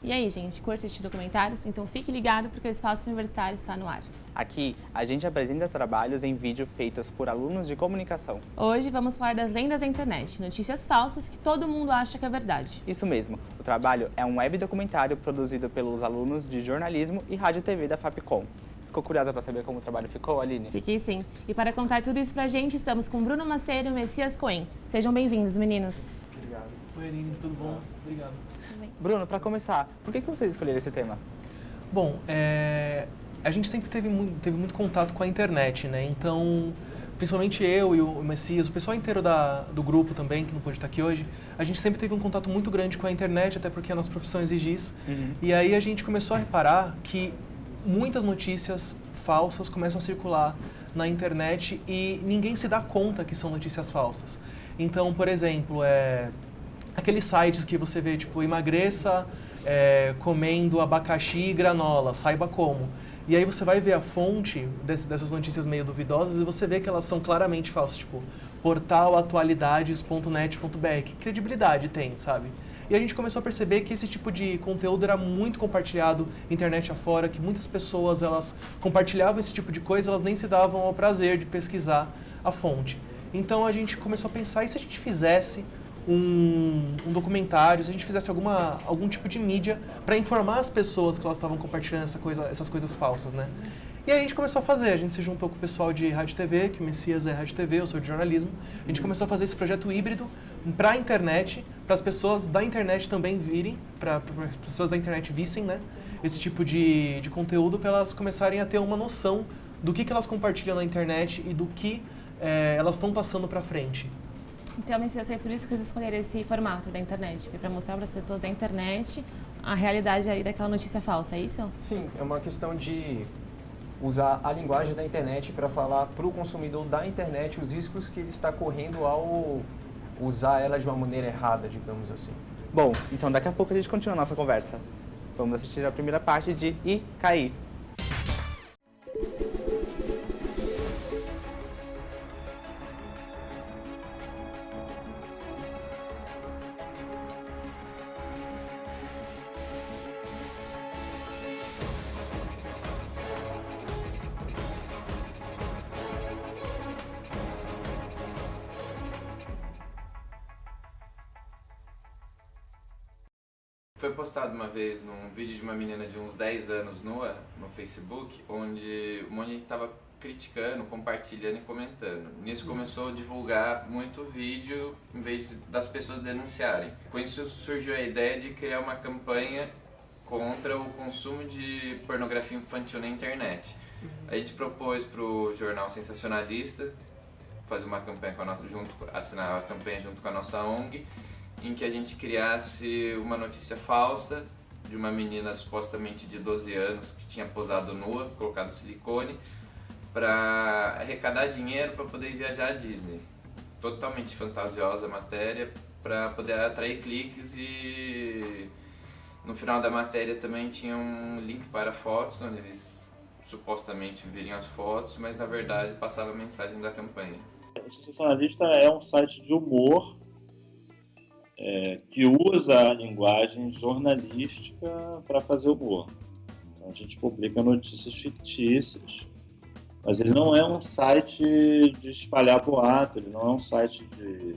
E aí, gente, curte assistir documentários? Então fique ligado porque o Espaço Universitário está no ar. Aqui, a gente apresenta trabalhos em vídeo feitos por alunos de comunicação. Hoje vamos falar das lendas da internet, notícias falsas que todo mundo acha que é verdade. Isso mesmo, o trabalho é um web documentário produzido pelos alunos de jornalismo e rádio e TV da Fapcom. Ficou curiosa para saber como o trabalho ficou, Aline? Fiquei sim. E para contar tudo isso pra gente, estamos com Bruno Macedo e Messias Cohen. Sejam bem-vindos, meninos. Obrigado. Oi, Aline, tudo bom? Obrigado. Bruno, para começar, por que vocês escolheram esse tema? Bom, a gente sempre teve muito contato com a internet, né? Então, principalmente eu e o Messias, o pessoal inteiro do grupo também, que não pôde estar aqui hoje, a gente sempre teve um contato muito grande com a internet, até porque a nossa profissão exige isso. E aí a gente começou a reparar que muitas notícias falsas começam a circular na internet e ninguém se dá conta que são notícias falsas. Então, por exemplo, aqueles sites que você vê, tipo, emagreça comendo abacaxi e granola, saiba como. E aí você vai ver a fonte dessas notícias meio duvidosas e você vê que elas são claramente falsas, tipo, portal atualidades.net.br. Que credibilidade tem, sabe? E a gente começou a perceber que esse tipo de conteúdo era muito compartilhado internet afora, que muitas pessoas elas compartilhavam esse tipo de coisa, elas nem se davam ao prazer de pesquisar a fonte. Então a gente começou a pensar, e se a gente fizesse um documentário, se a gente fizesse algum tipo de mídia para informar as pessoas que elas estavam compartilhando essas coisas falsas, né? E aí a gente começou a fazer, a gente se juntou com o pessoal de rádio e TV, que o Messias é rádio e TV, eu sou de jornalismo. A gente começou a fazer esse projeto híbrido para a internet, para as pessoas da internet também virem, para as pessoas da internet vissem, né, esse tipo de conteúdo, para elas começarem a ter uma noção do que elas compartilham na internet e do que elas estão passando para frente. Então, Messias, foi por isso que vocês escolheram esse formato da internet, para mostrar para as pessoas da internet a realidade aí daquela notícia falsa, é isso? Sim, é uma questão de usar a linguagem da internet para falar para o consumidor da internet os riscos que ele está correndo ao usar ela de uma maneira errada, digamos assim. Bom, então daqui a pouco a gente continua a nossa conversa. Vamos assistir a primeira parte de E Cair. Foi postado uma vez num vídeo de uma menina de uns 10 anos nua no Facebook, onde um monte de gente estava criticando, compartilhando e comentando. Nisso começou a divulgar muito vídeo em vez das pessoas denunciarem. Com isso surgiu a ideia de criar uma campanha contra o consumo de pornografia infantil na internet. A gente propôs para o jornal Sensacionalista fazer uma campanha assinar a campanha junto com a nossa ONG, em que a gente criasse uma notícia falsa de uma menina supostamente de 12 anos que tinha posado nua, colocado silicone, para arrecadar dinheiro para poder viajar à Disney. Totalmente fantasiosa a matéria, para poder atrair cliques, e no final da matéria também tinha um link para fotos, onde eles supostamente viriam as fotos, mas na verdade passava a mensagem da campanha. O Sensacionalista é um site de humor que usa a linguagem jornalística para fazer humor. Então, a gente publica notícias fictícias, mas ele não é um site de espalhar boato, ele não é um site de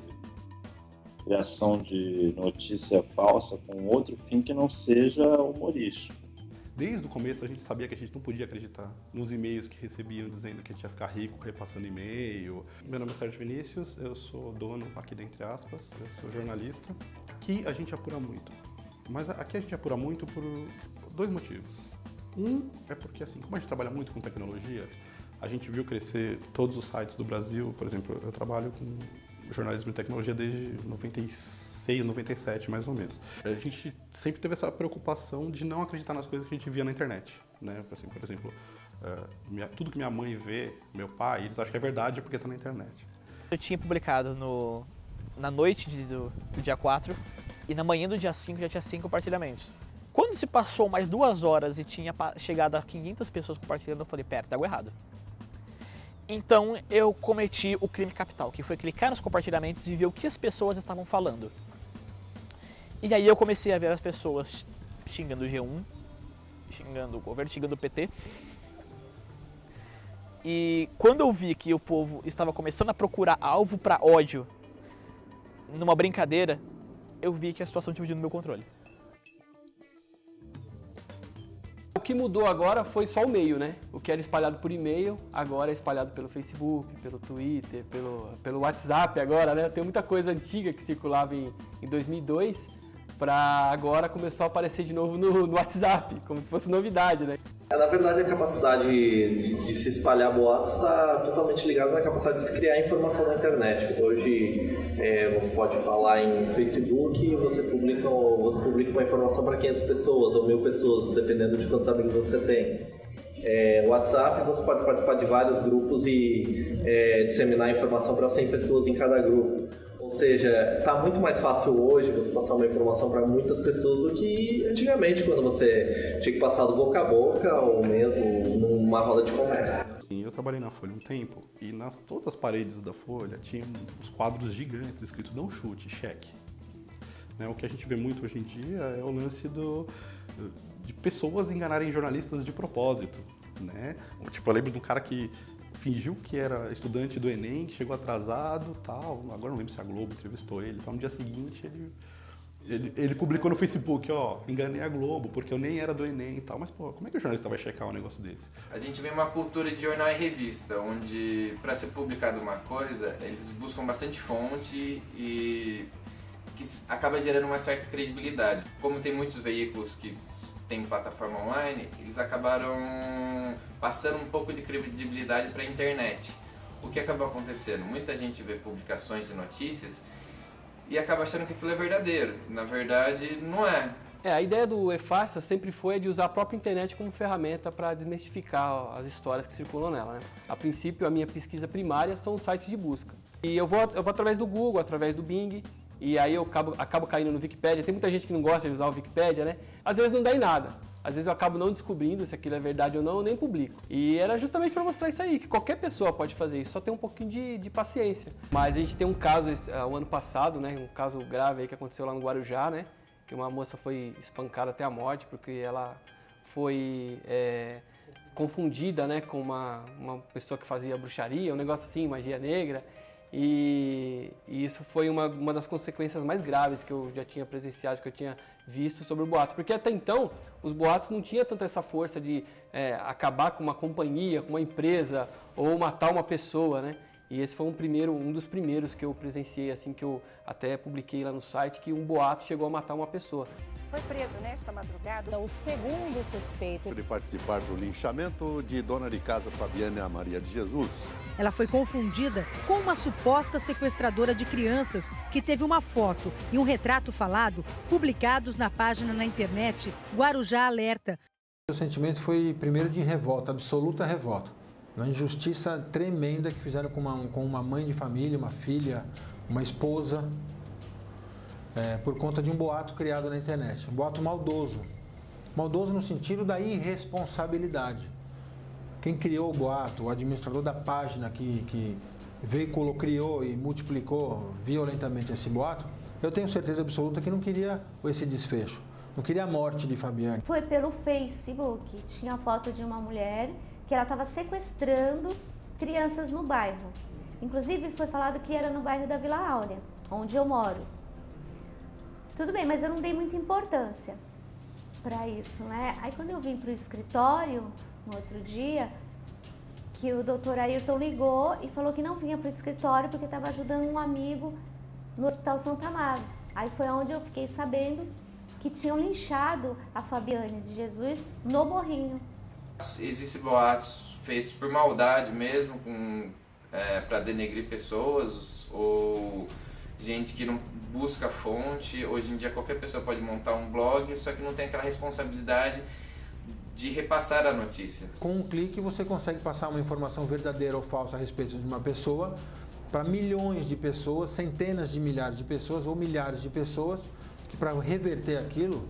criação de notícia falsa com outro fim que não seja humorístico. Desde o começo a gente sabia que a gente não podia acreditar nos e-mails que recebiam dizendo que a gente ia ficar rico repassando e-mail. Meu nome é Sérgio Vinícius, eu sou dono aqui dentre aspas, eu sou jornalista. Aqui a gente apura muito, mas aqui a gente apura muito por dois motivos. Um é porque, assim, como a gente trabalha muito com tecnologia, a gente viu crescer todos os sites do Brasil. Por exemplo, eu trabalho com jornalismo e tecnologia desde 96, 97, mais ou menos. A gente sempre teve essa preocupação de não acreditar nas coisas que a gente via na internet, né? Assim, por exemplo, tudo que minha mãe vê, meu pai, eles acham que é verdade porque está na internet. Eu tinha publicado na noite do dia 4 e na manhã do dia 5 já tinha 5 compartilhamentos. Quando se passou mais 2 horas e tinha chegado a 500 pessoas compartilhando, eu falei, pera, tá algo errado. Então eu cometi o crime capital, que foi clicar nos compartilhamentos e ver o que as pessoas estavam falando. E aí eu comecei a ver as pessoas xingando o G1, xingando o governo, xingando o PT. E quando eu vi que o povo estava começando a procurar alvo para ódio numa brincadeira, eu vi que a situação tinha fugido do meu controle. O que mudou agora foi só o meio, né? O que era espalhado por e-mail, agora é espalhado pelo Facebook, pelo Twitter, pelo WhatsApp agora, né? Tem muita coisa antiga que circulava em 2002, para agora começou a aparecer de novo no WhatsApp, como se fosse novidade, né? Na verdade, a capacidade de se espalhar boatos está totalmente ligada na capacidade de se criar informação na internet. Hoje, você pode falar em Facebook, você publica uma informação para 500 pessoas ou 1000 pessoas, dependendo de quantos amigos você tem. WhatsApp, você pode participar de vários grupos e disseminar informação para 100 pessoas em cada grupo. Ou seja, está muito mais fácil hoje você passar uma informação para muitas pessoas do que antigamente, quando você tinha que passar do boca a boca ou mesmo numa roda de conversa. Eu trabalhei na Folha um tempo e nas todas as paredes da Folha tinham os quadros gigantes escrito "não chute, cheque". Né, o que a gente vê muito hoje em dia é o lance de pessoas enganarem jornalistas de propósito. Né? Tipo, eu lembro de um cara que fingiu que era estudante do Enem, que chegou atrasado, tal. Agora não lembro se a Globo entrevistou ele. Então, no dia seguinte, ele publicou no Facebook, ó, enganei a Globo, porque eu nem era do Enem e tal. Mas, pô, como é que o jornalista vai checar um negócio desse? A gente vê uma cultura de jornal e revista, onde, para ser publicado uma coisa, eles buscam bastante fonte e que acaba gerando uma certa credibilidade. Como tem muitos veículos que tem plataforma online, eles acabaram passando um pouco de credibilidade para a internet. O que acabou acontecendo? Muita gente vê publicações de notícias e acaba achando que aquilo é verdadeiro. Na verdade, não é. A ideia do E-Farsa sempre foi de usar a própria internet como ferramenta para desmistificar as histórias que circulam nela. Né? A princípio, a minha pesquisa primária são os sites de busca. E eu vou através do Google, através do Bing, e aí eu acabo caindo no Wikipedia. Tem muita gente que não gosta de usar o Wikipedia, né? Às vezes não dá em nada. Às vezes eu acabo não descobrindo se aquilo é verdade ou não, eu nem publico. E era justamente para mostrar isso aí, que qualquer pessoa pode fazer isso, só tem um pouquinho de paciência. Mas a gente tem um caso, o ano passado, né? Um caso grave aí que aconteceu lá no Guarujá, né? Que uma moça foi espancada até a morte porque ela foi confundida, né? Com uma pessoa que fazia bruxaria, um negócio assim, magia negra. E isso foi uma das consequências mais graves que eu já tinha presenciado, que eu tinha visto sobre o boato. Porque até então, os boatos não tinham tanta essa força de acabar com uma companhia, com uma empresa, ou matar uma pessoa, né? E esse foi um dos primeiros que eu presenciei, assim, que eu até publiquei lá no site, que um boato chegou a matar uma pessoa. Foi preso nesta madrugada o segundo suspeito de participar do linchamento de dona de casa Fabiana Maria de Jesus. Ela foi confundida com uma suposta sequestradora de crianças que teve uma foto e um retrato falado publicados na página na internet Guarujá Alerta. O sentimento foi primeiro de revolta, absoluta revolta. Uma injustiça tremenda que fizeram com uma mãe de família, uma filha, uma esposa. Por conta de um boato criado na internet, um boato maldoso. Maldoso no sentido da irresponsabilidade. Quem criou o boato, o administrador da página que veiculou, criou e multiplicou violentamente esse boato, eu tenho certeza absoluta que não queria esse desfecho, não queria a morte de Fabiane. Foi pelo Facebook, tinha a foto de uma mulher que ela estava sequestrando crianças no bairro. Inclusive foi falado que era no bairro da Vila Áurea, onde eu moro. Tudo bem, mas eu não dei muita importância para isso, né? Aí quando eu vim para o escritório, no outro dia, que o doutor Ayrton ligou e falou que não vinha para o escritório porque estava ajudando um amigo no Hospital Santa Amaro. Aí foi onde eu fiquei sabendo que tinham linchado a Fabiane de Jesus no Morrinho. Existem boatos feitos por maldade mesmo, para denegrir pessoas ou gente que não busca fonte. Hoje em dia qualquer pessoa pode montar um blog, só que não tem aquela responsabilidade de repassar a notícia. Com um clique você consegue passar uma informação verdadeira ou falsa a respeito de uma pessoa para milhões de pessoas, centenas de milhares de pessoas ou milhares de pessoas, que para reverter aquilo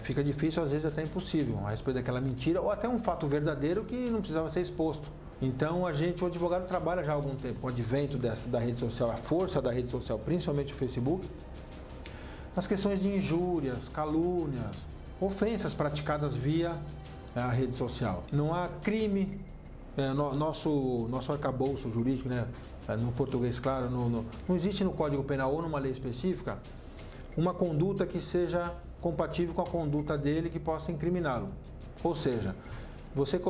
fica difícil, às vezes até impossível, a respeito daquela mentira ou até um fato verdadeiro que não precisava ser exposto. Então o advogado trabalha já há algum tempo com o advento da rede social, a força da rede social, principalmente o Facebook, nas questões de injúrias, calúnias, ofensas praticadas via a rede social. Não há crime, nosso arcabouço jurídico, né, no português claro, não existe no Código Penal ou numa lei específica uma conduta que seja compatível com a conduta dele que possa incriminá-lo. Ou seja, você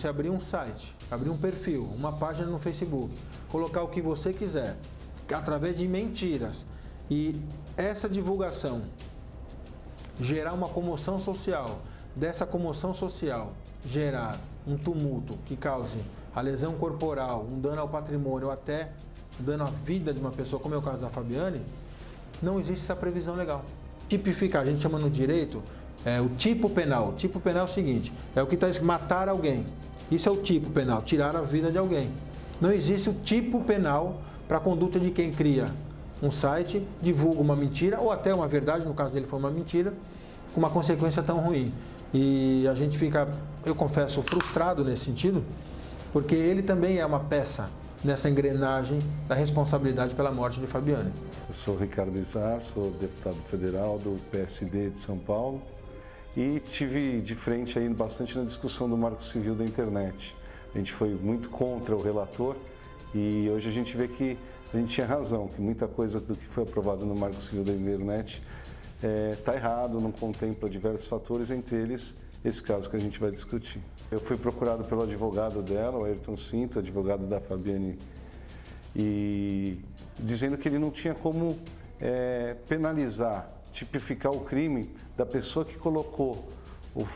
abrir um site, abrir um perfil, uma página no Facebook, colocar o que você quiser, através de mentiras, e essa divulgação gerar uma comoção social, dessa comoção social gerar um tumulto que cause a lesão corporal, um dano ao patrimônio ou até um dano à vida de uma pessoa, como é o caso da Fabiane, não existe essa previsão legal. Tipificar, a gente chama no direito, o tipo penal. O tipo penal é o seguinte, é o que está escrito, matar alguém. Isso é o tipo penal, tirar a vida de alguém. Não existe o tipo penal para a conduta de quem cria um site, divulga uma mentira, ou até uma verdade, no caso dele foi uma mentira, com uma consequência tão ruim. E a gente fica, eu confesso, frustrado nesse sentido, porque ele também é uma peça nessa engrenagem da responsabilidade pela morte de Fabiane. Eu sou Ricardo Izar, sou deputado federal do PSD de São Paulo e tive de frente aí bastante na discussão do Marco Civil da Internet. A gente foi muito contra o relator e hoje a gente vê que a gente tinha razão, que muita coisa do que foi aprovado no Marco Civil da Internet está errado, não contempla diversos fatores, entre eles esse caso que a gente vai discutir. Eu fui procurado pelo advogado dela, o Ayrton Cinto, advogado da Fabiane, e dizendo que ele não tinha como penalizar, tipificar o crime da pessoa que colocou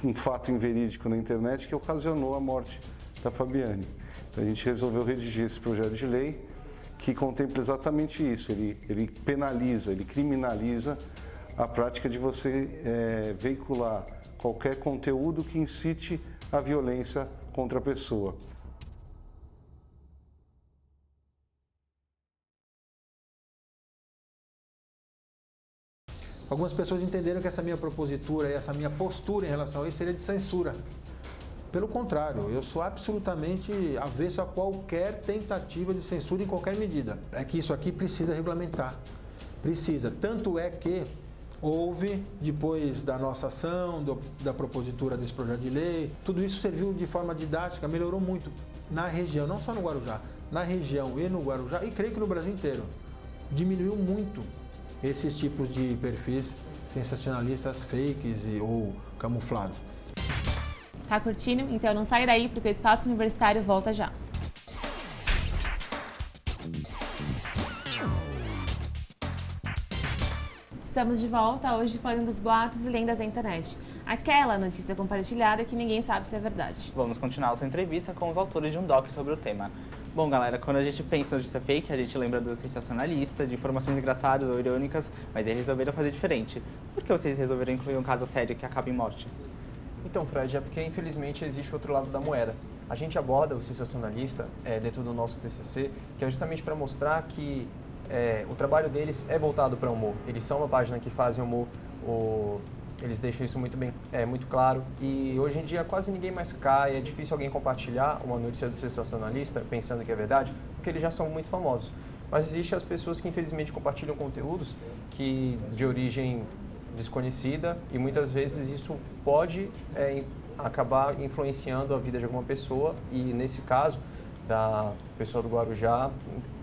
um fato inverídico na internet que ocasionou a morte da Fabiane. Então a gente resolveu redigir esse projeto de lei que contempla exatamente isso, ele penaliza, ele criminaliza a prática de você veicular qualquer conteúdo que incite a violência contra a pessoa. Algumas pessoas entenderam que essa minha propositura e essa minha postura em relação a isso seria de censura. Pelo contrário, eu sou absolutamente avesso a qualquer tentativa de censura em qualquer medida. É que isso aqui precisa regulamentar. Precisa. Tanto é que houve, depois da nossa ação, da propositura desse projeto de lei, tudo isso serviu de forma didática, melhorou muito na região, não só no Guarujá, na região e no Guarujá, e creio que no Brasil inteiro. Diminuiu muito esses tipos de perfis sensacionalistas, fakes ou camuflados. Tá curtindo? Então não sai daí porque o Espaço Universitário volta já. Estamos de volta hoje falando dos boatos e lendas da internet. Aquela notícia compartilhada que ninguém sabe se é verdade. Vamos continuar nossa entrevista com os autores de um doc sobre o tema. Bom, galera, quando a gente pensa em notícia fake, a gente lembra do sensacionalista, de informações engraçadas ou irônicas, mas eles resolveram fazer diferente. Por que vocês resolveram incluir um caso sério que acaba em morte? Então, Fred, é porque infelizmente existe outro lado da moeda. A gente aborda o sensacionalista dentro do nosso TCC, que é justamente para mostrar que o trabalho deles é voltado para humor. Eles são uma página que fazem humor, eles deixam isso muito bem, muito claro. E hoje em dia quase ninguém mais cai, é difícil alguém compartilhar uma notícia do sensacionalista pensando que é verdade, porque eles já são muito famosos. Mas existem as pessoas que infelizmente compartilham conteúdos de origem desconhecida e muitas vezes isso pode acabar influenciando a vida de alguma pessoa e nesse caso da pessoa do Guarujá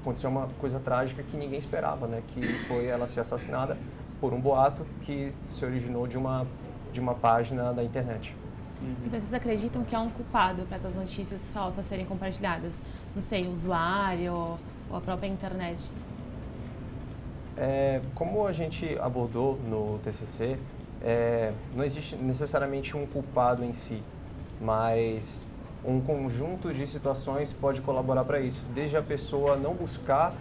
aconteceu uma coisa trágica que ninguém esperava, né? Que foi ela ser assassinada por um boato que se originou de uma página da internet. E vocês acreditam que há um culpado para essas notícias falsas serem compartilhadas? Não sei, o usuário ou a própria internet? Como a gente abordou no TCC, não existe necessariamente um culpado em si, mas um conjunto de situações pode colaborar para isso. Desde a pessoa não buscar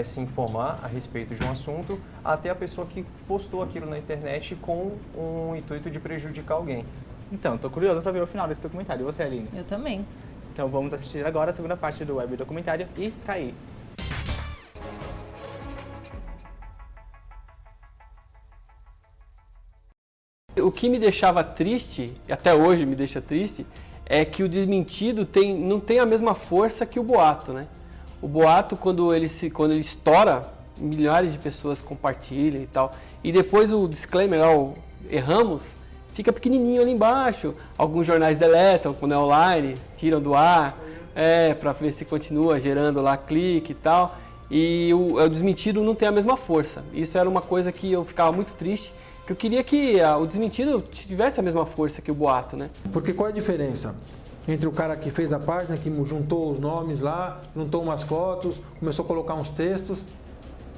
se informar a respeito de um assunto, até a pessoa que postou aquilo na internet com um intuito de prejudicar alguém. Então, estou curioso para ver o final desse documentário. E você, Aline? Eu também. Então vamos assistir agora a segunda parte do web documentário e tá aí. O que me deixava triste, e até hoje me deixa triste, é que o desmentido não tem a mesma força que o boato, né? O boato, quando ele estoura, milhares de pessoas compartilham e tal. E depois o disclaimer lá, o erramos, fica pequenininho ali embaixo. Alguns jornais deletam quando é online, tiram do ar, para ver se continua gerando lá clique e tal. E o desmentido não tem a mesma força. Isso era uma coisa que eu ficava muito triste, que eu queria que o desmentido tivesse a mesma força que o boato, né? Porque qual é a diferença entre o cara que fez a página, que juntou os nomes lá, juntou umas fotos, começou a colocar uns textos,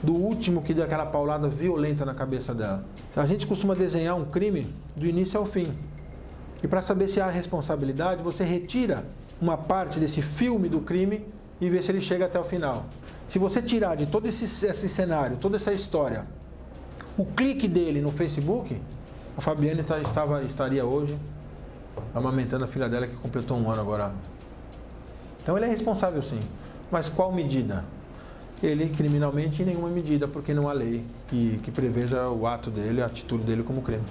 do último que deu aquela paulada violenta na cabeça dela? A gente costuma desenhar um crime do início ao fim. E para saber se há responsabilidade, você retira uma parte desse filme do crime e vê se ele chega até o final. Se você tirar de todo esse cenário, toda essa história, o clique dele no Facebook, a Fabiane estaria hoje amamentando a filha dela, que completou 1 ano agora. Então ele é responsável, sim. Mas qual medida? Ele, criminalmente, em nenhuma medida, porque não há lei que preveja o ato dele, a atitude dele como crime.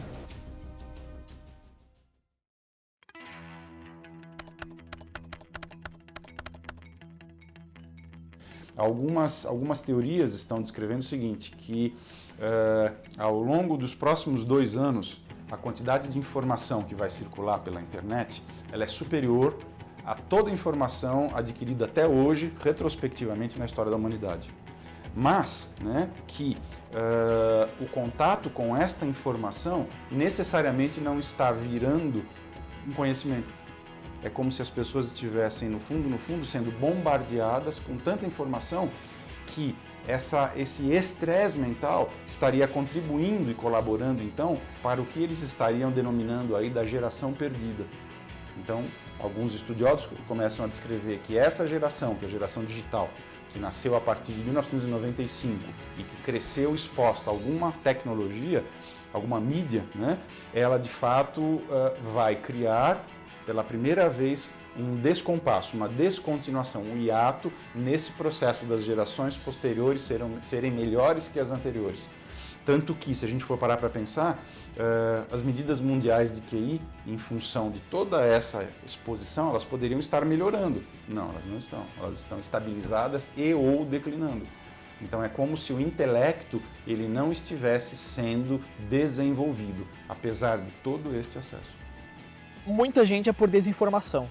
Algumas teorias estão descrevendo o seguinte, que ao longo dos próximos 2 anos, a quantidade de informação que vai circular pela internet, ela é superior a toda a informação adquirida até hoje, retrospectivamente, na história da humanidade. Mas, né, que o contato com esta informação necessariamente não está virando um conhecimento. É como se as pessoas estivessem, no fundo, sendo bombardeadas com tanta informação que esse estresse mental estaria contribuindo e colaborando, então, para o que eles estariam denominando aí da geração perdida. Então, alguns estudiosos começam a descrever que essa geração, que é a geração digital, que nasceu a partir de 1995 e que cresceu exposta a alguma tecnologia, alguma mídia, né, ela de fato vai criar pela primeira vez um descompasso, uma descontinuação, um hiato nesse processo das gerações posteriores serem melhores que as anteriores. Tanto que, se a gente for parar para pensar, as medidas mundiais de QI, em função de toda essa exposição, elas poderiam estar melhorando. Não, elas não estão. Elas estão estabilizadas e ou declinando. Então é como se o intelecto ele não estivesse sendo desenvolvido, apesar de todo este acesso. Muita gente é por desinformação.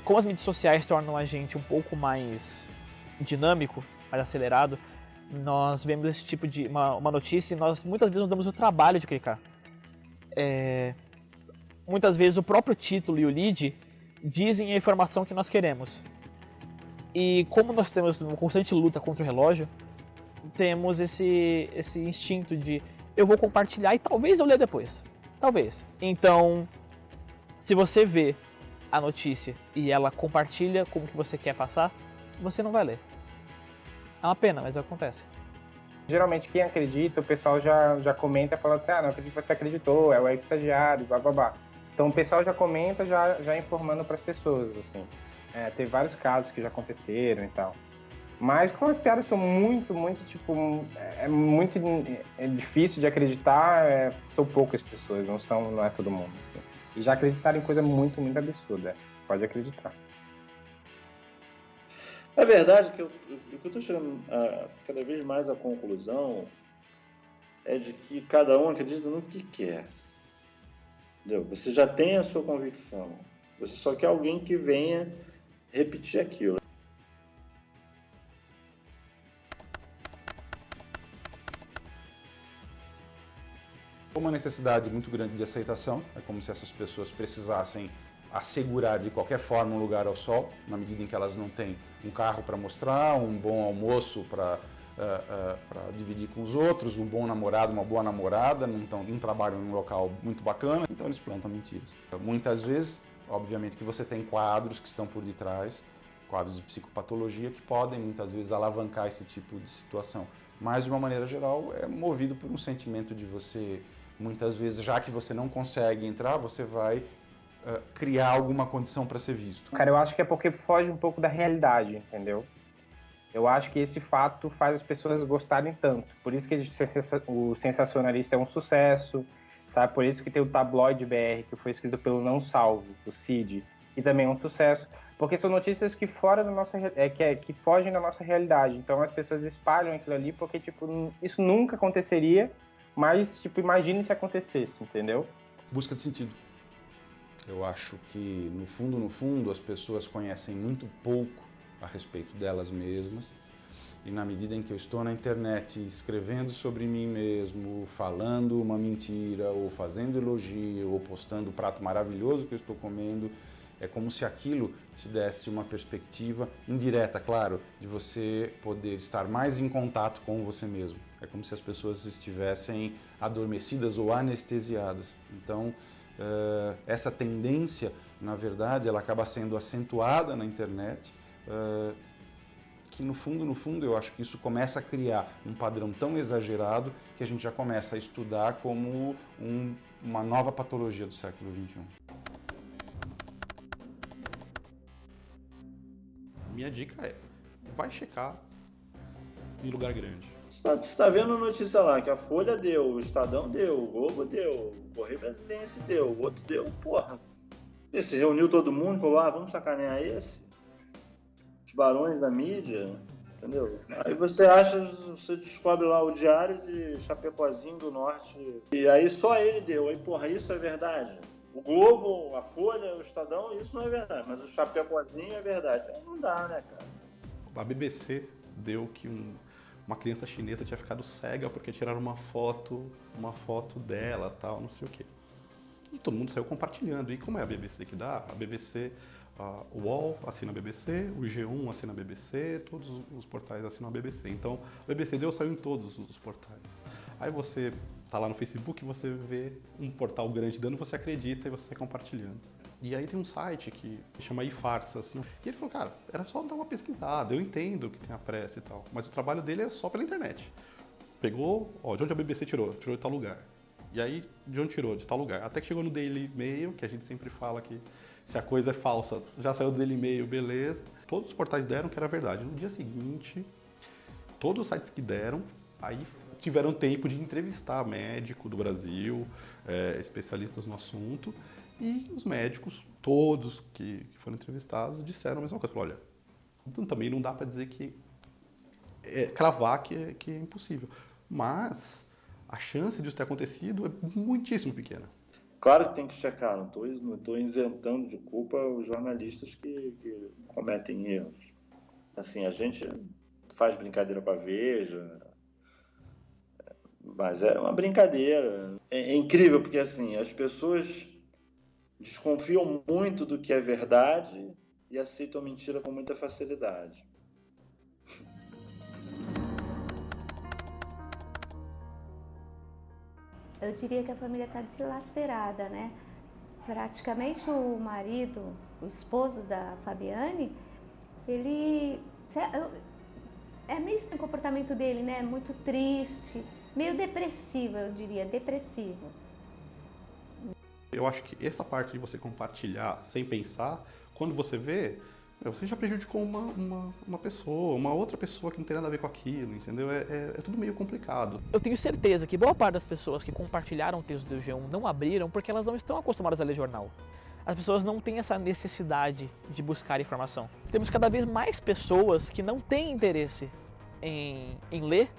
Como as mídias sociais tornam a gente um pouco mais dinâmico, mais acelerado, nós vemos esse tipo de uma notícia e nós muitas vezes nos damos o trabalho de clicar. Muitas vezes o próprio título e o lead dizem a informação que nós queremos. E como nós temos uma constante luta contra o relógio, temos esse instinto de eu vou compartilhar e talvez eu ler depois. Talvez. Então, se você vê a notícia e ela compartilha como que você quer passar, você não vai ler. É uma pena, mas acontece. Geralmente quem acredita, o pessoal já comenta falando assim, não acredito que você acreditou, é o ex-estagiário, blá blá blá. Então o pessoal já comenta, já informando para as pessoas, assim. Teve vários casos que já aconteceram e tal. Mas como as piadas são muito, tipo, é difícil de acreditar, são poucas pessoas, não é todo mundo, assim. E já acreditaram em coisa muito, muito absurda, pode acreditar. É verdade que o que eu estou chegando cada vez mais à conclusão é de que cada um acredita no que quer. Entendeu? Você já tem a sua convicção, você só quer alguém que venha repetir aquilo. Uma necessidade muito grande de aceitação, é como se essas pessoas precisassem assegurar de qualquer forma um lugar ao sol, na medida em que elas não têm um carro para mostrar, um bom almoço para dividir com os outros, um bom namorado, uma boa namorada, não trabalham em um local muito bacana, então eles plantam mentiras. Muitas vezes, obviamente que você tem quadros que estão por detrás, quadros de psicopatologia que podem muitas vezes alavancar esse tipo de situação, mas de uma maneira geral é movido por um sentimento de você, muitas vezes, já que você não consegue entrar, você vai criar alguma condição para ser visto. Cara, eu acho que é porque foge um pouco da realidade, entendeu? Eu acho que esse fato faz as pessoas gostarem tanto. Por isso que o Sensacionalista é um sucesso, sabe? Por isso que tem o Tabloide BR, que foi escrito pelo Não Salvo, o Cid, que também é um sucesso. Porque são notícias que que fogem da nossa realidade. Então as pessoas espalham aquilo ali porque, tipo, isso nunca aconteceria, mas, tipo, imagine se acontecesse, entendeu? Busca de sentido. Eu acho que, no fundo, as pessoas conhecem muito pouco a respeito delas mesmas. E na medida em que eu estou na internet escrevendo sobre mim mesmo, falando uma mentira, ou fazendo elogio, ou postando o prato maravilhoso que eu estou comendo, é como se aquilo te desse uma perspectiva indireta, claro, de você poder estar mais em contato com você mesmo. É como se as pessoas estivessem adormecidas ou anestesiadas. Então, essa tendência, na verdade, ela acaba sendo acentuada na internet, que no fundo, eu acho que isso começa a criar um padrão tão exagerado que a gente já começa a estudar como uma nova patologia do século XXI. Minha dica é, vai checar em lugar grande. Você está vendo notícia lá que a Folha deu, o Estadão deu, o Globo deu, o Correio Brasiliense deu, o outro deu, porra. Esse reuniu todo mundo e falou, vamos sacanear esse? Os barões da mídia, entendeu? Aí você descobre lá o Diário de Chapecozinho do Norte, e aí só ele deu, aí porra, isso é verdade? O Globo, a Folha, o Estadão, isso não é verdade, mas o Chapecozinho é verdade. Aí não dá, né, cara? A BBC deu que uma criança chinesa tinha ficado cega porque tiraram uma foto dela, tal, não sei o quê. E todo mundo saiu compartilhando. E como é a BBC que dá? A BBC, o UOL assina a BBC, o G1 assina a BBC, todos os portais assinam a BBC. Então, a BBC deu, saiu em todos os portais. Aí você tá lá no Facebook, você vê um portal grande dando, você acredita e você sai compartilhando. E aí tem um site que chama iFarsa, assim. E ele falou, cara, era só dar uma pesquisada, eu entendo que tem a pressa e tal, mas o trabalho dele é só pela internet. Pegou, de onde a BBC tirou? Tirou de tal lugar. E aí, de onde tirou? De tal lugar. Até que chegou no Daily Mail, que a gente sempre fala que se a coisa é falsa, já saiu do Daily Mail, beleza. Todos os portais deram que era verdade. No dia seguinte, todos os sites que deram, aí tiveram tempo de entrevistar médico do Brasil, especialistas no assunto, e os médicos, todos que foram entrevistados, disseram a mesma coisa. Falaram, olha, então também não dá para dizer que cravar que é impossível, mas a chance disso ter acontecido é muitíssimo pequena. Claro que tem que checar, não estou isentando de culpa os jornalistas que cometem erros. Assim, a gente faz brincadeira com a Veja, mas é uma brincadeira. É incrível porque assim, as pessoas desconfiam muito do que é verdade e aceitam mentira com muita facilidade. Eu diria que a família está dilacerada, né? Praticamente o marido, o esposo da Fabiane, ele é meio estranho o comportamento dele, né? Muito triste, meio depressivo, eu diria, depressivo. Eu acho que essa parte de você compartilhar sem pensar, quando você vê, você já prejudicou uma pessoa, uma outra pessoa que não tem nada a ver com aquilo, entendeu? É tudo meio complicado. Eu tenho certeza que boa parte das pessoas que compartilharam o texto do G1 não abriram porque elas não estão acostumadas a ler jornal. As pessoas não têm essa necessidade de buscar informação. Temos cada vez mais pessoas que não têm interesse em ler,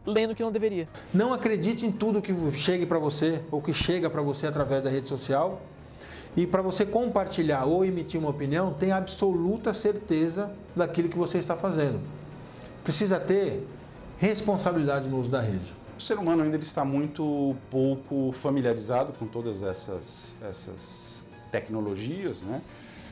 lendo o que não deveria. Não acredite em tudo que chegue para você ou que chega para você através da rede social. E para você compartilhar ou emitir uma opinião, tenha absoluta certeza daquilo que você está fazendo. Precisa ter responsabilidade no uso da rede. O ser humano ainda está muito pouco familiarizado com todas essas tecnologias, né?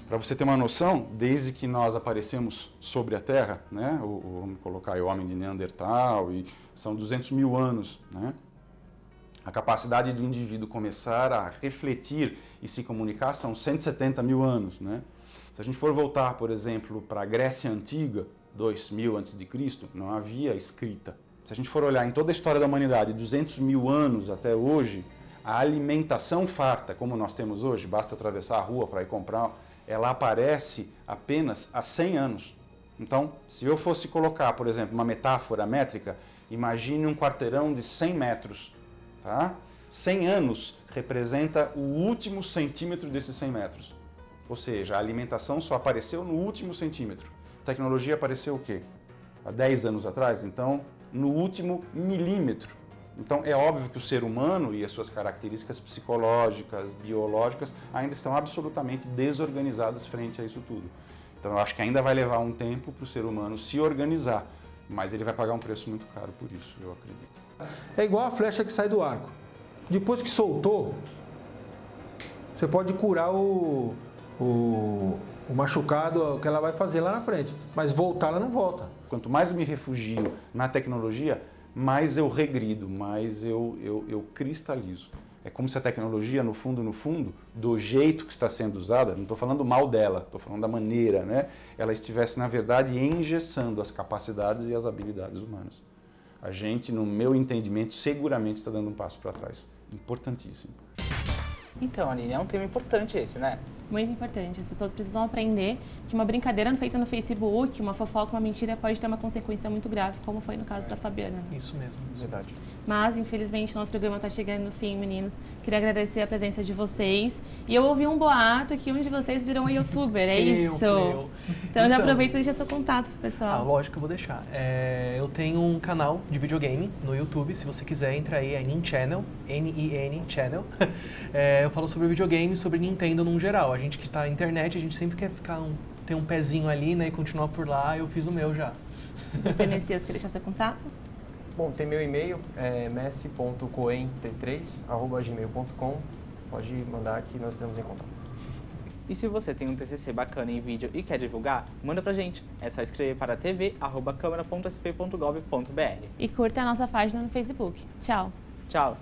Para você ter uma noção, desde que nós aparecemos sobre a Terra, né? Vamos colocar aí o homem de Neandertal, e são 200 mil anos, né? A capacidade do indivíduo começar a refletir e se comunicar são 170 mil anos, né? Se a gente for voltar, por exemplo, para a Grécia Antiga, 2000 a.C., não havia escrita. Se a gente for olhar em toda a história da humanidade, 200 mil anos até hoje, a alimentação farta, como nós temos hoje, basta atravessar a rua para ir comprar, ela aparece apenas há 100 anos. Então, se eu fosse colocar, por exemplo, uma metáfora métrica, imagine um quarteirão de 100 metros. Tá? 100 anos representa o último centímetro desses 100 metros. Ou seja, a alimentação só apareceu no último centímetro. A tecnologia apareceu o quê? Há 10 anos atrás, então no último milímetro. Então é óbvio que o ser humano e as suas características psicológicas, biológicas, ainda estão absolutamente desorganizadas frente a isso tudo. Então eu acho que ainda vai levar um tempo para o ser humano se organizar, mas ele vai pagar um preço muito caro por isso, eu acredito. É igual a flecha que sai do arco. Depois que soltou, você pode curar o machucado que ela vai fazer lá na frente, mas voltar ela não volta. Quanto mais eu me refugio na tecnologia, mais eu regrido, mais eu cristalizo. É como se a tecnologia, no fundo, do jeito que está sendo usada, não estou falando mal dela, estou falando da maneira, né? Ela estivesse, na verdade, engessando as capacidades e as habilidades humanas. A gente, no meu entendimento, seguramente está dando um passo para trás. Importantíssimo. Então, Aline, é um tema importante esse, né? Muito importante. As pessoas precisam aprender que uma brincadeira feita no Facebook, uma fofoca, uma mentira pode ter uma consequência muito grave, como foi no caso da Fabiana. Isso mesmo. Verdade. Mas, infelizmente, nosso programa está chegando no fim, meninos. Queria agradecer a presença de vocês. E eu ouvi um boato que um de vocês virou um youtuber, é isso? Então já aproveita e deixa seu contato, pessoal. Lógico que eu vou deixar. Eu tenho um canal de videogame no YouTube, se você quiser, entra aí, é Nin Channel, N-I-N Channel. Eu falo sobre videogame, sobre Nintendo num geral. A gente que está na internet, a gente sempre quer ter um pezinho ali, né, e continuar por lá. Eu fiz o meu já. Você, Messias, quer deixar seu contato? Bom, tem meu e-mail, messi.coen33@gmail.com. Pode mandar que nós estamos em contato. E se você tem um TCC bacana em vídeo e quer divulgar, manda pra gente. É só escrever para tv@câmara.sp.gov.br. E curta a nossa página no Facebook. Tchau. Tchau.